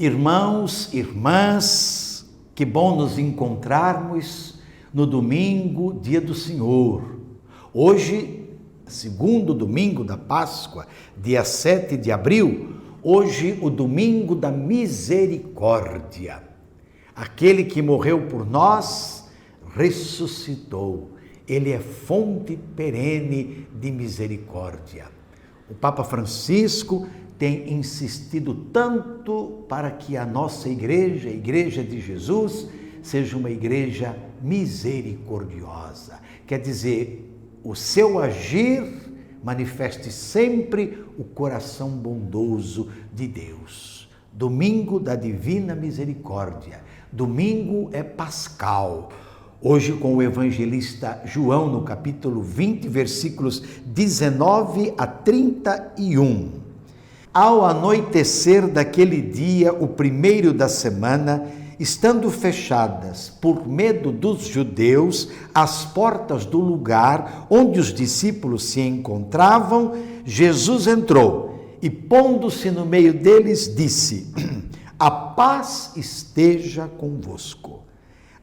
Irmãos, irmãs, que bom nos encontrarmos no domingo, dia do Senhor. Hoje, segundo domingo da Páscoa, dia 7 de abril, hoje o domingo da misericórdia. Aquele que morreu por nós, ressuscitou. Ele é fonte perene de misericórdia. O Papa Francisco tem insistido tanto para que a nossa igreja, a Igreja de Jesus, seja uma igreja misericordiosa. Quer dizer, o seu agir manifeste sempre o coração bondoso de Deus. Domingo da Divina Misericórdia. Domingo é pascal. Hoje com o evangelista João, no capítulo 20, versículos 19 a 31. Ao anoitecer daquele dia, o primeiro da semana, estando fechadas, por medo dos judeus, as portas do lugar onde os discípulos se encontravam, Jesus entrou e, pondo-se no meio deles, disse: "A paz esteja convosco."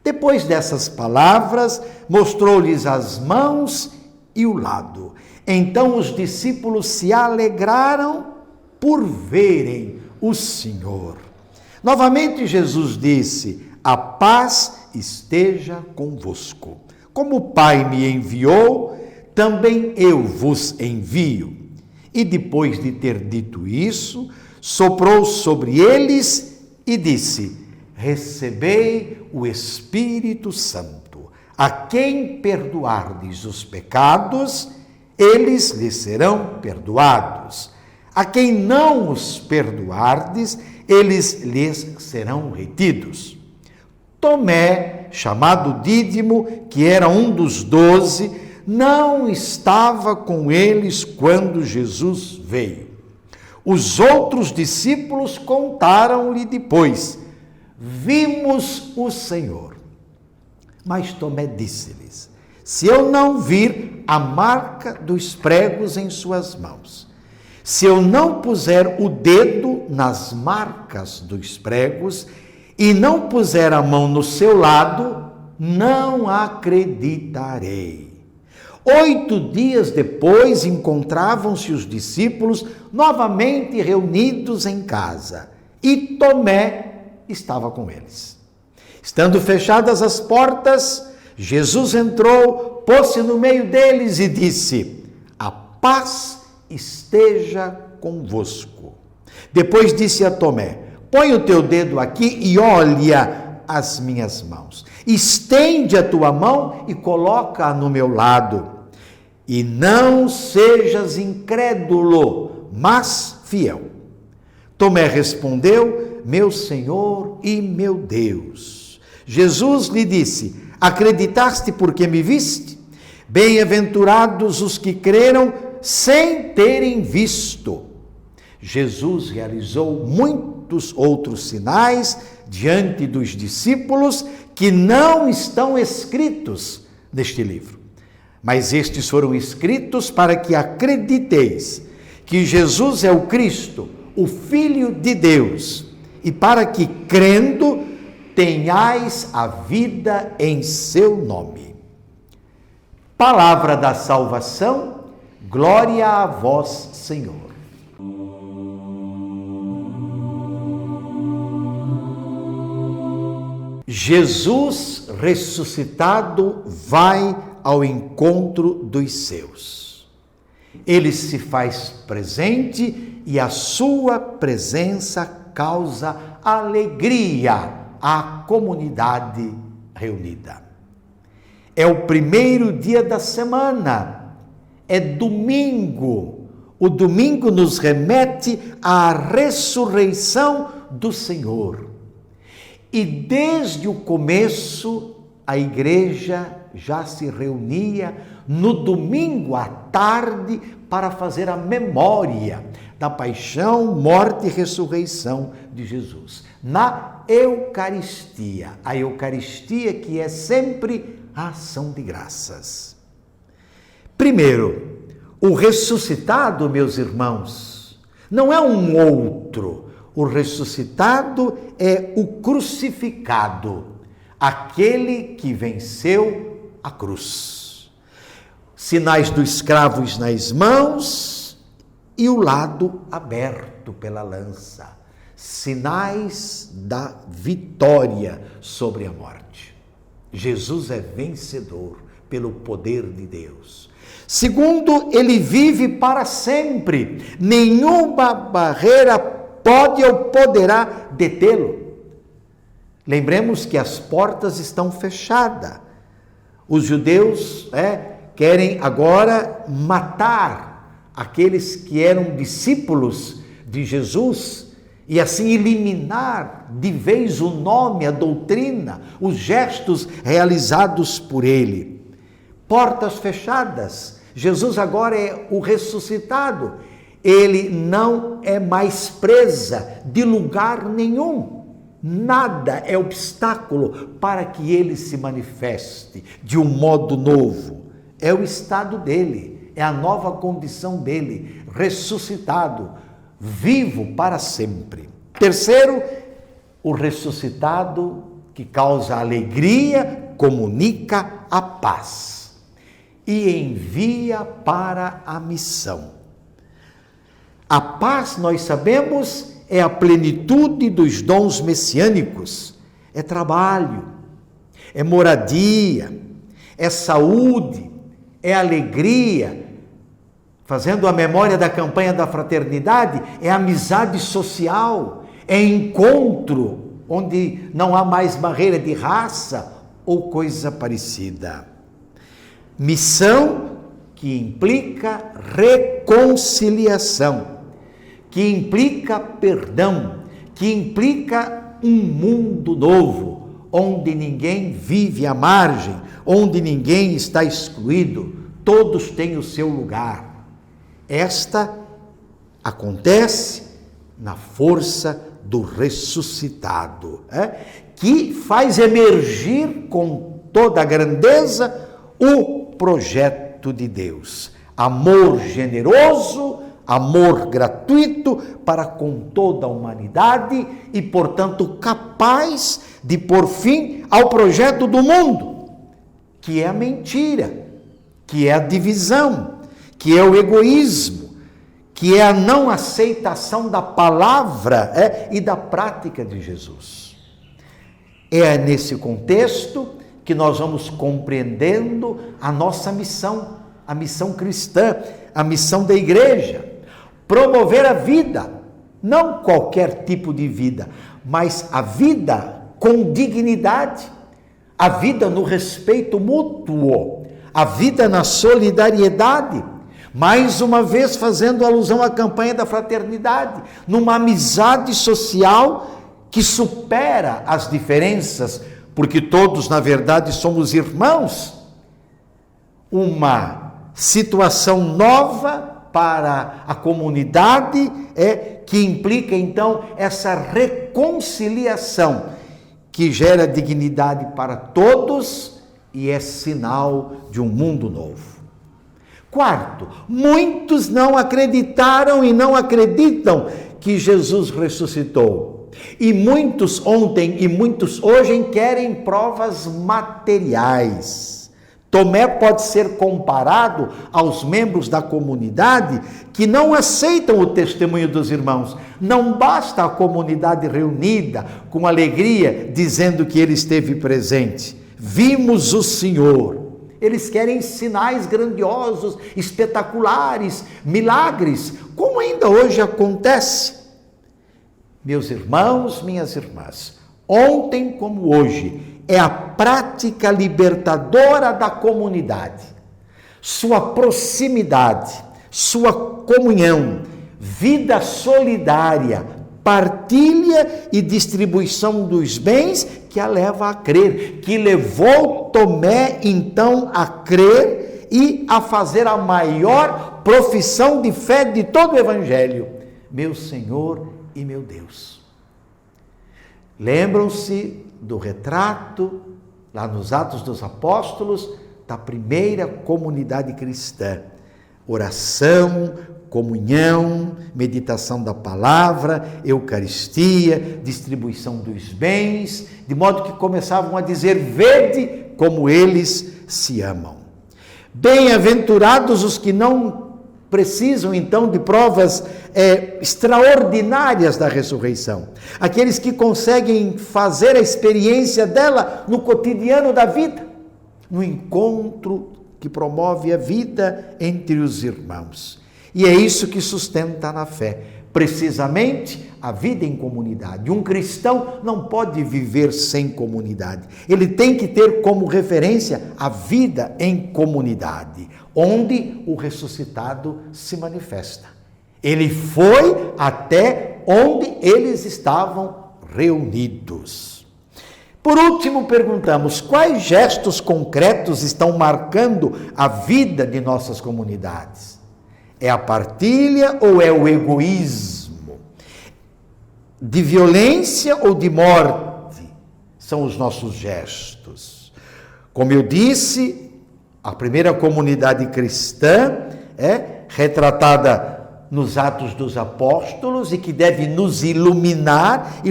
Depois dessas palavras, mostrou-lhes as mãos e o lado. Então os discípulos se alegraram por verem o Senhor. Novamente Jesus disse: "A paz esteja convosco. Como o Pai me enviou, também eu vos envio." E depois de ter dito isso, soprou sobre eles e disse: "Recebei o Espírito Santo. A quem perdoardes os pecados, eles lhes serão perdoados. A quem não os perdoardes, eles lhes serão retidos." Tomé, chamado Dídimo, que era um dos 12, não estava com eles quando Jesus veio. Os outros discípulos contaram-lhe depois: "Vimos o Senhor." Mas Tomé disse-lhes: "Se eu não vir a marca dos pregos em suas mãos, se eu não puser o dedo nas marcas dos pregos e não puser a mão no seu lado, não acreditarei." 8 dias depois, encontravam-se os discípulos novamente reunidos em casa, e Tomé estava com eles. Estando fechadas as portas, Jesus entrou, pôs-se no meio deles e disse: "A paz esteja convosco." Depois disse a Tomé: "Põe o teu dedo aqui e olha as minhas mãos. Estende a tua mão e coloca-a no meu lado. E não sejas incrédulo, mas fiel." Tomé respondeu: "Meu Senhor e meu Deus." Jesus lhe disse: "Acreditaste porque me viste? Bem-aventurados os que creram sem terem visto." Jesus realizou muitos outros sinais diante dos discípulos que não estão escritos neste livro. Mas estes foram escritos para que acrediteis que Jesus é o Cristo, o Filho de Deus, e para que, crendo, tenhais a vida em seu nome. Palavra da salvação, glória a vós, Senhor. Jesus ressuscitado vai ao encontro dos seus. Ele se faz presente e a sua presença causa alegria à comunidade reunida. É o primeiro dia da semana, é domingo. O domingo nos remete à ressurreição do Senhor. E desde o começo, a igreja já se reunia no domingo à tarde para fazer a memória da paixão, morte e ressurreição de Jesus. Na Eucaristia, a Eucaristia que é sempre a ação de graças. Primeiro, o ressuscitado, meus irmãos, não é um outro. O ressuscitado é o crucificado, aquele que venceu a cruz. Sinais dos escravos nas mãos e o lado aberto pela lança. Sinais da vitória sobre a morte. Jesus é vencedor pelo poder de Deus. Segundo, ele vive para sempre. Nenhuma barreira pode ou poderá detê-lo. Lembremos que as portas estão fechadas. Os judeus querem agora matar aqueles que eram discípulos de Jesus e assim eliminar de vez o nome, a doutrina, os gestos realizados por ele. Portas fechadas. Jesus agora é o ressuscitado. Ele não é mais presa de lugar nenhum. Nada é obstáculo para que ele se manifeste de um modo novo. É o estado dele, é a nova condição dele, ressuscitado, vivo para sempre. Terceiro, o ressuscitado que causa alegria, comunica a paz e envia para a missão. A paz, nós sabemos, é a plenitude dos dons messiânicos, é trabalho, é moradia, é saúde, é alegria. Fazendo a memória da campanha da fraternidade, é amizade social, é encontro, onde não há mais barreira de raça ou coisa parecida. Missão que implica reconciliação, que implica perdão, que implica um mundo novo, onde ninguém vive à margem, onde ninguém está excluído, todos têm o seu lugar. Esta acontece na força do ressuscitado, que faz emergir com toda a grandeza o projeto de Deus. Amor generoso, amor gratuito para com toda a humanidade e, portanto, capaz de pôr fim ao projeto do mundo, que é a mentira, que é a divisão, que é o egoísmo, que é a não aceitação da palavra e da prática de Jesus. É nesse contexto que nós vamos compreendendo a nossa missão, a missão cristã, a missão da igreja. Promover a vida, não qualquer tipo de vida, mas a vida com dignidade, a vida no respeito mútuo, a vida na solidariedade, mais uma vez fazendo alusão à campanha da fraternidade, numa amizade social que supera as diferenças, porque todos, na verdade, somos irmãos. Uma situação nova para a comunidade que implica, então, essa reconciliação que gera dignidade para todos e é sinal de um mundo novo. Quarto, muitos não acreditaram e não acreditam que Jesus ressuscitou. E muitos ontem e muitos hoje querem provas materiais. Tomé pode ser comparado aos membros da comunidade que não aceitam o testemunho dos irmãos. Não basta a comunidade reunida com alegria dizendo que ele esteve presente. Vimos o Senhor. Eles querem sinais grandiosos, espetaculares, milagres, como ainda hoje acontece. Meus irmãos, minhas irmãs, ontem como hoje, é a prática libertadora da comunidade, sua proximidade, sua comunhão, vida solidária, partilha e distribuição dos bens que a leva a crer, que levou Tomé então a crer e a fazer a maior profissão de fé de todo o Evangelho: meu Senhor e meu Deus. Lembram-se do retrato, lá nos Atos dos Apóstolos, da primeira comunidade cristã. oração, comunhão, meditação da palavra, Eucaristia, distribuição dos bens, de modo que começavam a dizer: vede como eles se amam. Bem-aventurados os que não precisam então de provas extraordinárias da ressurreição, aqueles que conseguem fazer a experiência dela no cotidiano da vida, no encontro que promove a vida entre os irmãos. E é isso que sustenta na fé, precisamente a vida em comunidade. Um cristão não pode viver sem comunidade. Ele tem que ter como referência a vida em comunidade, onde o ressuscitado se manifesta. Ele foi até onde eles estavam reunidos. Por último, perguntamos: quais gestos concretos estão marcando a vida de nossas comunidades? É a partilha ou é o egoísmo? De violência ou de morte são os nossos gestos? Como eu disse, a primeira comunidade cristã é retratada nos Atos dos Apóstolos e que deve nos iluminar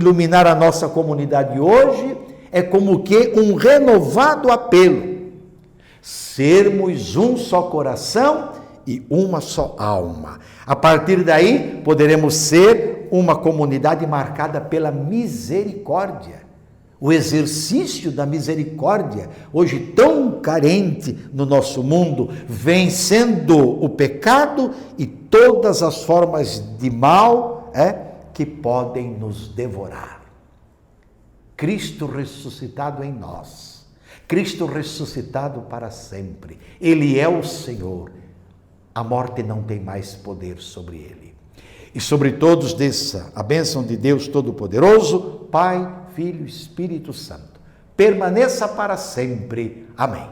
a nossa comunidade hoje, é como que um renovado apelo: sermos um só coração e uma só alma. A partir daí, poderemos ser uma comunidade marcada pela misericórdia. O exercício da misericórdia, hoje tão carente no nosso mundo, vencendo o pecado e todas as formas de mal que podem nos devorar. Cristo ressuscitado em nós, Cristo ressuscitado para sempre, Ele é o Senhor. A morte não tem mais poder sobre ele. E sobre todos desça a bênção de Deus Todo-Poderoso, Pai, Filho e Espírito Santo. Permaneça para sempre. Amém.